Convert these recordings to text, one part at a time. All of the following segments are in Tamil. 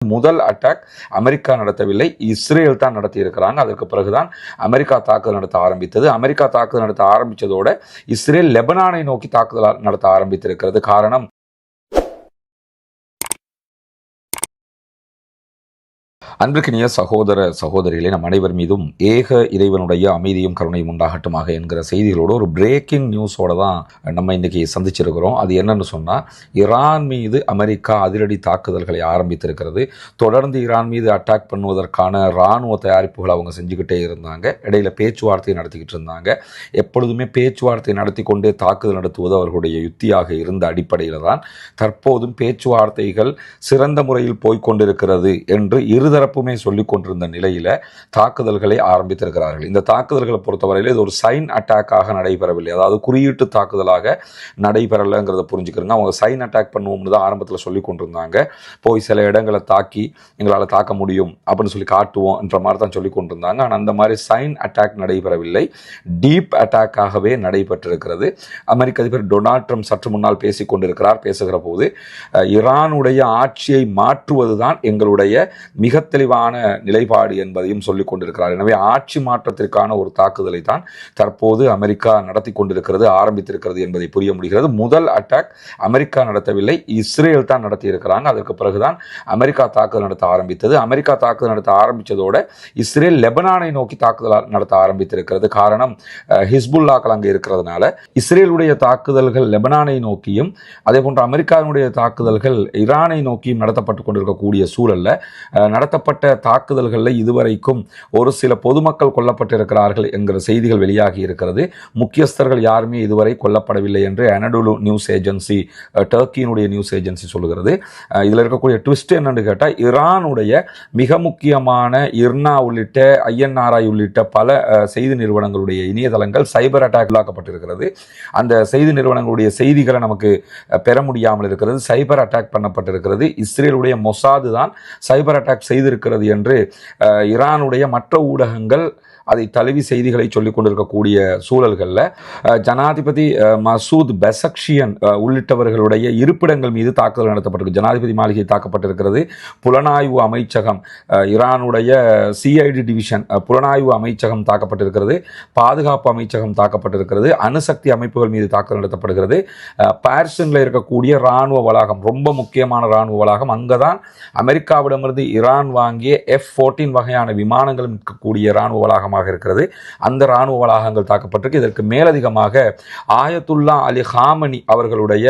முதல் அட்டாக் அமெரிக்கா நடத்தவில்லை, இஸ்ரேல் தான் நடத்தி இருக்கிறாங்க. அதற்கு பிறகுதான் அமெரிக்கா தாக்குதல் நடத்த ஆரம்பித்தது. அமெரிக்கா தாக்குதல் நடத்த ஆரம்பித்ததோட இஸ்ரேல் லெபனானை நோக்கி தாக்குதல் நடத்த ஆரம்பித்திருக்கிறது. காரணம், அன்பிற்கினிய சகோதர சகோதரிகளே, நம் அனைவர் மீதும் ஏக இறைவனுடைய அமைதியும் கருணையும் உண்டாகட்டுமாக என்கிற செய்திகளோடு ஒரு பிரேக்கிங் நியூஸோட தான் நம்ம இன்னைக்கு சந்திச்சிருக்கிறோம். அது என்னன்னு சொன்னால், ஈரான் மீது அமெரிக்கா அதிரடி தாக்குதல்களை ஆரம்பித்திருக்கிறது. தொடர்ந்து ஈரான் மீது அட்டாக் பண்ணுவதற்கான இராணுவ தயாரிப்புகளை அவங்க செஞ்சுக்கிட்டே இருந்தாங்க. இடையில பேச்சுவார்த்தை நடத்திக்கிட்டு இருந்தாங்க. எப்பொழுதுமே பேச்சுவார்த்தை நடத்தி கொண்டே தாக்குதல் நடத்துவது அவர்களுடைய யுத்தியாக இருந்த அடிப்படையில் தான் தற்போதும் பேச்சுவார்த்தைகள் சிறந்த முறையில் போய்கொண்டிருக்கிறது என்று இருதரப்புமே சொல்லிக் கொண்டிருந்த நிலையில தாக்குதல்களை ஆரம்பித்திருக்கிறார்கள். இந்த தாக்குதல்களை பொறுத்தவரையில் இது ஒரு சைன் அட்டாக்காக நடைபெறவில்லை, அதாவது குறியீட்டு தாக்குதலாக நடைபெறலைங்கிறத புரிஞ்சுக்கிறோங்க. அவங்க சைன் அட்டாக் பண்ணுவோம்னு தான் ஆரம்பத்தில் சொல்லி கொண்டிருந்தாங்க. போய் சில இடங்களை தாக்கி எங்களால் தாக்க முடியும் அப்படின்னு சொல்லி காட்டுவோம் என்ற மாதிரி தான் சொல்லி கொண்டிருந்தாங்க. ஆனால் அந்த மாதிரி சைன் அட்டாக் நடைபெறவில்லை, டீப் அட்டாக்காகவே நடைபெற்றிருக்கிறது. அமெரிக்க அதிபர் டொனால்ட் ட்ரம்ப் சற்று முன்னால் பேசிக் கொண்டிருக்கிறார். பேசுகிற போது ஈரானுடைய ஆட்சியை மாற்றுவதுதான் எங்களுடைய மிக தெளிவான நிலைப்பாடு என்பதையும் சொல்லிக் கொண்டிருக்கிறார். எனவே ஆட்சி மாற்றத்திற்கான ஒரு தாக்குதலை தான் தற்போது அமெரிக்கா நடத்தி கொண்டிருக்கிறது, ஆரம்பித்திருக்கிறது என்பதை புரிய முடிகிறது. முதல் அட்டாக் அமெரிக்கா நடத்தவில்லை, இஸ்ரேல் தான் நடத்தி இருக்கிறாங்க. அதற்கு பிறகுதான் அமெரிக்கா தாக்குதல் நடத்த ஆரம்பித்தது. அமெரிக்கா தாக்குதல் நடத்த ஆரம்பித்ததோட இஸ்ரேல் லெபனானை நோக்கி தாக்குதல் நடத்த ஆரம்பித்திருக்கிறது. காரணம், ஹிஸ்புல்லாக்கள் அங்கே இருக்கிறதுனால இஸ்ரேலுடைய தாக்குதல்கள் லெபனானை நோக்கியும் அதே போன்று அமெரிக்காவினுடைய தாக்குதல்கள் ஈரானை நோக்கியும் நடத்தப்பட்டு கொண்டிருக்கக்கூடிய சூழல்ல நடத்தப்பட்ட தாக்குதல்களில் இதுவரைக்கும் ஒரு சில பொதுமக்கள் கொல்லப்பட்டிருக்கிறார்கள் என்கிற செய்திகள் வெளியாகி இருக்கிறது. முக்கியஸ்தர்கள் யாருமே இதுவரை கொல்லப்படவில்லை என்று அனடோலு நியூஸ் ஏஜென்சி, டர்க்கியினுடைய நியூஸ் ஏஜென்சி சொல்லுகிறது. இதில் இருக்கக்கூடிய ட்விஸ்ட் என்னன்னு கேட்டால், ஈரானுடைய மிக முக்கியமான இர்னா உள்ளிட்ட INRI உள்ளிட்ட பல செய்தி நிறுவனங்களுடைய இணையதளங்கள் சைபர் அட்டாக் உள்ளாக்கப்பட்டிருக்கிறது. அந்த செய்தி நிறுவனங்களுடைய செய்திகளை நமக்கு பெற முடியாமல் இருக்கிறது, சைபர் அட்டாக் பண்ணப்பட்டிருக்கிறது. இஸ்ரேலுடைய மொசாது தான் சைபர் அட்டாக் செய்திருக்கிறது என்று ஈரானுடைய மற்ற ஊடகங்கள் அதை தழுவி செய்திகளை சொல்லிக் கொண்டிருக்கக்கூடிய சூழல்களில் ஜனாதிபதி மசூத் பெசக்ஷியன் உள்ளிட்டவர்களுடைய இருப்பிடங்கள் மீது தாக்குதல் நடத்தப்பட்டிருக்கு. ஜனாதிபதி மாளிகை தாக்கப்பட்டிருக்கிறது. புலனாய்வு அமைச்சகம், ஈரானுடைய CID டிவிஷன் புலனாய்வு அமைச்சகம் தாக்கப்பட்டிருக்கிறது. பாதுகாப்பு அமைச்சகம் தாக்கப்பட்டிருக்கிறது. அணுசக்தி அமைப்புகள் மீது தாக்குதல் நடத்தப்படுகிறது. பாரிஸில் இருக்கக்கூடிய இராணுவ வளாகம், ரொம்ப முக்கியமான இராணுவ வளாகம், அங்கதான் அமெரிக்காவிடமிருந்து ஈரான் வாங்கிய F-14 வகையான விமானங்களும் இருக்கக்கூடிய இராணுவ வளாகமாக இருக்கிறது. அந்த இராணுவ வளாகங்கள் தாக்கப்பட்டிருக்கு. இதற்கு மேலதிகமாக ஆயத்துல்லா அலி ஹாமனி அவர்களுடைய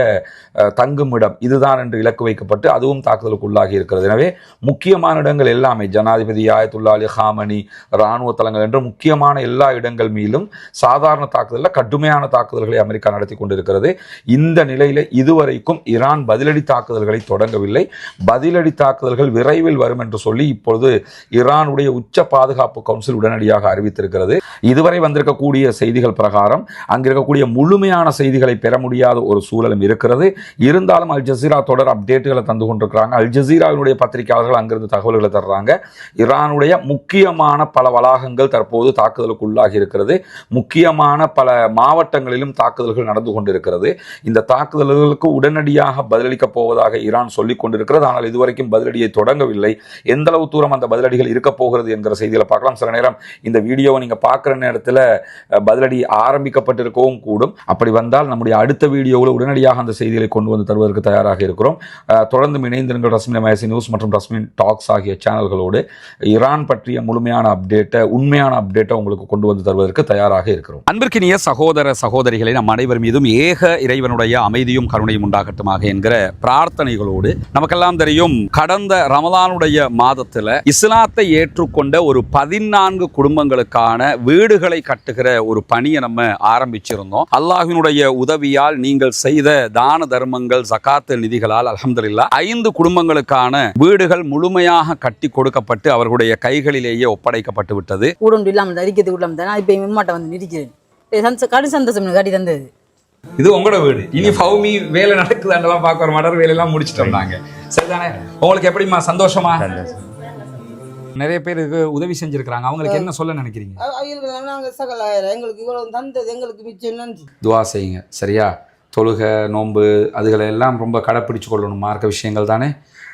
தங்குமிடம் இதுதான் என்று இலக்கு வைக்கப்பட்டு அதுவும் தாக்குதலுக்கு உள்ளாகி இருக்கிறது. எனவே முக்கியமான இடங்கள் எல்லாமே, ஜனாதிபதி, ஆயத்துல்லா அலி ஹாமனி, இராணுவ தளங்கள் என்று முக்கியமான எல்லா இடங்கள் மீதும் சாதாரண தாக்குதலில் கடுமையான தாக்குதல்களை அமெரிக்கா நடத்தி கொண்டிருக்கிறது. இந்த நிலையில் இதுவரைக்கும் ஈரான் பதிலடி தாக்குதல்களை தொடங்கவில்லை. பதிலடி தாக்குதல்கள் விரைவில் வரும் என்று சொல்லி இப்பொழுது ஈரானுடைய உச்ச பாதுகாப்பு கவுன்சில் உடனடியாக அறிவித்திருக்கிறது. இதுவரை வந்திருக்கக்கூடிய செய்திகள் பிரகாரம் அங்கிருக்கக்கூடிய முழுமையான செய்திகளை பெற முடியாத ஒரு சூழலும் இருக்கிறது. இருந்தாலும் அல் ஜசீரா தொடர் அப்டேட்டுகளை தந்து கொண்டிருக்கிறாங்க. அல் ஜசீராவினுடைய பத்திரிகையாளர்கள் அங்கிருந்து தகவல்களை தர்றாங்க. ஈரானுடைய முக்கியமான பல வளாகங்கள் தற்போது தாக்குதலுக்கு உள்ளாகி இருக்கிறது. முக்கியமான பல மாவட்டங்களிலும் தாக்குதல்கள் நடந்து கொண்டிருக்கிறது. இந்த தாக்குதல்களுக்கு உடனடியாக பதிலளிக்கப் போவதாக ஈரான் சொல்லிக் கொண்டிருக்கிறது. ஆனால் இதுவரைக்கும் பதிலடியை தொடங்கவில்லை. எந்த அளவு தூரம் அந்த பதிலடிகள் இருக்க போகிறது என்கிற செய்திகளை பார்க்கலாம். சில நேரம் இந்த வீடியோவை நீங்க பார்க்குற நேரத்தில் பதிலடி ஆரம்பிக்கப்பட்டிருக்கவும் கூடும். அப்படி வந்தால் நம்முடைய அடுத்த வீடியோவில் உடனடியாக அந்த செய்திகளை கொண்டு வந்து தருவதற்கு தயாராக இருக்கிறோம். தொடர்ந்து இணைந்திருங்கள் ரஸ்மின் மயசி நியூஸ் மற்றும் ரஸ்மின் டாக்ஸ் ஆகிய சேனல்களோடு. ஈரான் பற்றிய முழுமையான அப்டேட்டை, உண்மையான அப்டேட்டை உங்களுக்கு கொண்டு வந்து தருவதற்கு தயாராக இருக்கிறோம். அன்பிற்கினிய சகோதர சகோதரிகளை, நம் அனைவர் மீதும் ஏக இறைவனுடைய அமைதியும் கருணையும் உண்டாகட்டுமாக என்கிற பிரார்த்தனைகளோடு, நமக்கெல்லாம் தெரியும், கடந்த ரமலானுடைய மாதத்தில் இஸ்லாத்தை ஏற்றுக்கொண்ட ஒரு 14 குடும்பங்களுக்கான வீடுகளை கட்டுகிற ஒரு பணியை நம்ம ஆரம்பிச்சிருந்தோம். அல்லாஹ்வினுடைய உதவியால், நீங்கள் செய்த தான தர்மங்கள், ஜகாத் நிதிகளால் அல்ஹம்துலில்லாஹ் 5 குடும்பங்களுக்கான வீடுகள் முழுமையாக கட்டி கொடுக்கப்பட்டு அவர்களுடைய கைகளிலேயே ஒப்படைக்கப்பட்டு விட்டது. இது உங்களோட வீடு, இனி ஃபௌமி வேலை நடக்குதாண்டெல்லாம் பார்க்குற மடர் வேலையெல்லாம் முடிச்சுட்டு வந்தாங்க. சரிதானே? உங்களுக்கு எப்படிமா? சந்தோஷமா? நிறைய பேருக்கு உதவி செஞ்சிருக்கிறாங்க. அவங்களுக்கு என்ன சொல்ல நினைக்கிறீங்க? துவா செய்யுங்க, சரியா? தொழுகை, நோன்பு அதுகளை எல்லாம் ரொம்ப கடைப்பிடிச்சு கொள்ளணும். மார்க்க விஷயங்கள் தானே.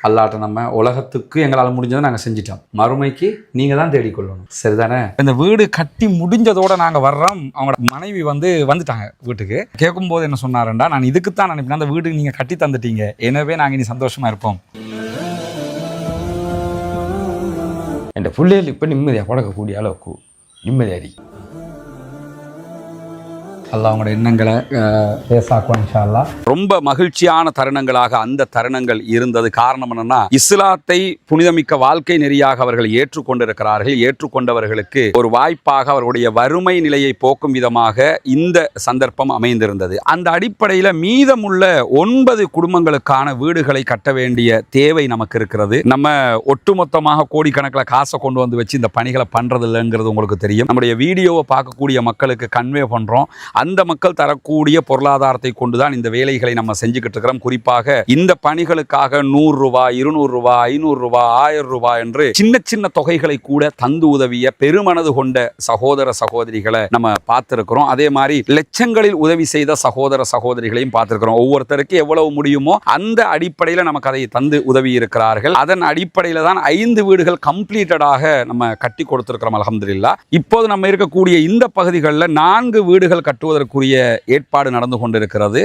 அல்லாட்ட நம்ம உலகத்துக்கு எங்களால் முடிஞ்சதை நாங்கள் செஞ்சிட்டோம், மறுமைக்கு நீங்கள் தான் தேடிக்கொள்ளணும். சரிதானே? இந்த வீடு கட்டி முடிஞ்சதோடு நாங்கள் வர்றோம். அவங்களோட மனைவி வந்துட்டாங்க வீட்டுக்கு. கேட்கும்போது என்ன சொன்னாருண்டா, நான் இதுக்குத்தான் நினைப்பேன், அந்த வீடு நீங்கள் கட்டி தந்துட்டீங்க, எனவே நாங்கள் இனி சந்தோஷமாக இருப்போம். என் பிள்ளைகள் இப்போ நிம்மதியாக பழக்கக்கூடிய அளவுக்கு நிம்மதியாரி அல்லாஹ் அவங்களோட எண்ணங்களை பேசாக்குவான் இன்ஷா அல்லாஹ். ரொம்ப மகிழ்ச்சியான தருணங்களாக அந்த தருணங்கள் இருந்தது. காரணம் என்னன்னா, இஸ்லாத்தை புனிதமிக்க வாழ்க்கை நெறியாக அவர்கள் ஏற்றுக்கொண்டிருக்கிறார்கள். ஏற்றுக்கொண்டவர்களுக்கு ஒரு வாய்ப்பாக அவர்களுடைய வறுமை நிலையை போக்கும் விதமாக இந்த சந்தர்ப்பம் அமைந்திருந்தது. அந்த அடிப்படையில் மீதமுள்ள 9 குடும்பங்களுக்கான வீடுகளை கட்ட வேண்டிய தேவை நமக்கு இருக்கிறது. நம்ம ஒட்டுமொத்தமாக கோடிக்கணக்கில் காசை கொண்டு வந்து வச்சு இந்த பணிகளை பண்றது இல்லைங்கிறது உங்களுக்கு தெரியும். நம்முடைய வீடியோவை பார்க்கக்கூடிய மக்களுக்கு கன்வே பண்றோம். அந்த மக்கள் தரக்கூடிய பொருளாதாரத்தை கொண்டுதான் இந்த வேலைகளை நம்ம செஞ்சுக்கிட்டு இருக்கிறோம். குறிப்பாக இந்த பணிகளுக்காக 100 ரூபாய், 200 ரூபாய், 500 ரூபாய், 1000 ரூபாய் என்று சின்ன சின்ன தொகைகளை கூட தந்து உதவிய பெருமனது கொண்ட சகோதர சகோதரிகளை நம்ம பார்த்திருக்கிறோம். அதே மாதிரி லட்சங்களில் உதவி செய்த சகோதர சகோதரிகளையும் பார்த்திருக்கிறோம். ஒவ்வொருத்தருக்கு எவ்வளவு முடியுமோ அந்த அடிப்படையில் நமக்கு அதை தந்து உதவி இருக்கிறார்கள். அதன் அடிப்படையில் தான் 5 வீடுகள் கம்ப்ளீட்டடாக நம்ம கட்டி கொடுத்திருக்கிறோம் அல்ஹம்துலில்லாஹ். இப்போது நம்ம இருக்கக்கூடிய இந்த பகுதிகளில் 4 வீடுகள் கட்டுவதற்குரிய ஏற்பாடு நடந்து கொண்டிருக்கிறது.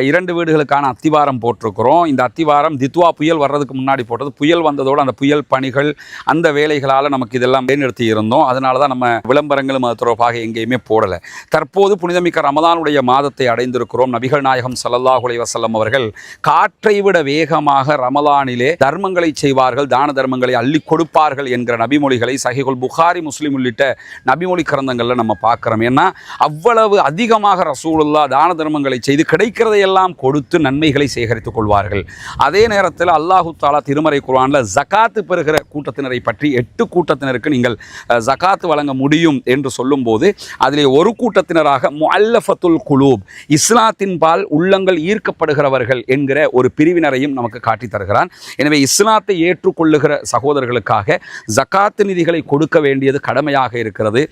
2 வீடுகளுக்கான அத்திவாரம் போட்டிருக்கிறோம். இந்த அத்திவாரம் தித்வா புயல் வர்றதுக்கு முன்னாடி போட்டது. புயல் வந்ததோடு அந்த புயல் பணிகள் அந்த வேலைகளால் நமக்கு இதெல்லாம் நிறுத்தி இருந்தோம். அதனால தான் நம்ம விளம்பரங்களும் அது தொடர்பாக எங்கேயுமே போடலை. தற்போது புனிதமிக்க ரமலானுடைய மாதத்தை அடைந்திருக்கிறோம். நபிகள் நாயகம் ஸல்லல்லாஹு அலைஹி வஸல்லம் அவர்கள் காற்றை விட வேகமாக ரமலானிலே தர்மங்களை செய்வார்கள், தான தர்மங்களை அள்ளி கொடுப்பார்கள் என்கிற நபிமொழிகளை சஹீஹுல் புகாரி, முஸ்லிம் உள்ளிட்ட நபிமொழி கிரந்தங்களில் நம்ம பார்க்குறோம். ஏன்னா அவ்வளவு அதிகமாக ரசூலுல்லாஹ் தான தர்மங்களை செய்து கிடைக்கிறதையெல்லாம் கொடுத்து நன்மைகளை சேகரித்துக் கொள்வார்கள். அதே நேரத்தில் அல்லாஹு தாலா திருமறை குர்ஆனில் ஜகாத்து பெறுகிற கூட்டத்தினரை பற்றி 8 கூட்டத்தினருக்கு நீங்கள் ஜகாத்து வழங்க முடியும் என்று சொல்லும்போது அதிலே ஒரு கூட்டத்தினராக முஅல்லஃபத்துல் குலூப், இஸ்லாத்தின் பால் உள்ளங்கள் ஈர்க்கப்படுகிறவர்கள் என்கிற ஒரு பிரிவினரையும் நமக்கு காட்டி தருகிறான். எனவே இஸ்லாத்தை ஏற்றுக்கொள்ளுகிற சகோதரர்களுக்காக ஜகாத்து நிதிகளை கொடுக்க வேண்டியது கடமையாக இருக்கிறது.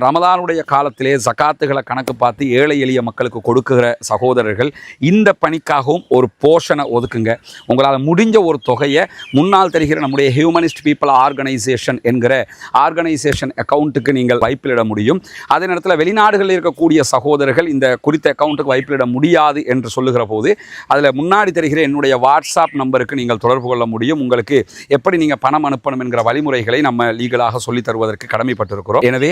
ரமலானுடைய காலத்திலே ஜகாத்துகளை கணக்கு பார்த்து ஏழை எளிய மக்களுக்கு கொடுக்குகிற சகோதரர்கள் இந்த பணிக்காகவும் ஒரு போர்ஷனை ஒதுக்குங்க. உங்களால் முடிஞ்ச ஒரு தொகையை முன்னால் தெரிகிற நம்முடைய ஹியூமனிஸ்ட் பீப்புள் ஆர்கனைசேஷன் என்கிற ஆர்கனைசேஷன் அக்கௌண்ட்டுக்கு நீங்கள் வைப்பிலிட முடியும். அதே நேரத்தில் வெளிநாடுகளில் இருக்கக்கூடிய சகோதரர்கள் இந்த குறித்த அக்கௌண்ட்டுக்கு வைப்பிலிட முடியாது என்று சொல்லுகிற போது அதில் முன்னாடி தெரிகிற என்னுடைய வாட்ஸ்அப் நம்பருக்கு நீங்கள் தொடர்பு கொள்ள முடியும். உங்களுக்கு எப்படி நீங்கள் பணம் அனுப்பணும் என்கிற வழிமுறைகளை நம்ம லீகலாக சொல்லித் தருவதற்கு கடமைப்பட்டிருக்கிறோம். எனவே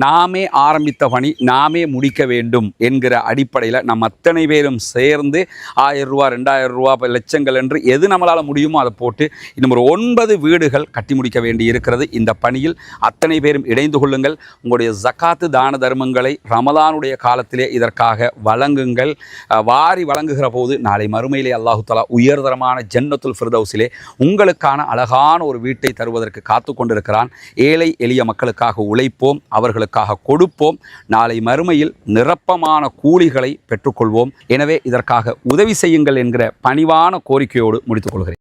நாமே ஆரம்பித்த பணி நாமே முடிக்க வேண்டும் என்கிற அடிப்படையில் நம்ம அத்தனை பேரும் சேர்ந்து 1000 ரூபா, 2000 ரூபா, லட்சங்கள் என்று எது நம்மளால் முடியுமோ அதை போட்டு இன்னும் ஒரு 9 வீடுகள் கட்டி முடிக்க வேண்டி இருக்கிறது. இந்த பணியில் அத்தனை பேரும் இணைந்து கொள்ளுங்கள். உங்களுடைய ஜகாத்து தான தர்மங்களை ரமலானுடைய காலத்திலே இதற்காக வழங்குங்கள். வாரி வழங்குகிற போது நாளை மறுமையிலே அல்லாஹு தஆலா உயர்தரமான ஜன்னத்துல் ஃபிர்தௌஸிலே உங்களுக்கான அழகான ஒரு வீட்டை தருவதற்கு காத்து கொண்டிருக்கிறான். ஏழை எளிய மக்களுக்காக உழைப்போம், அவர்களுக்காக கொடுப்போம். நாளை மறுமையில் நிரப்பமான கூலிகளை பெற்றுக்கொள்வோம். எனவே இதற்காக உதவி செய்யுங்கள் என்கிற பணிவான கோரிக்கையோடு முடித்துக் கொள்கிறேன்.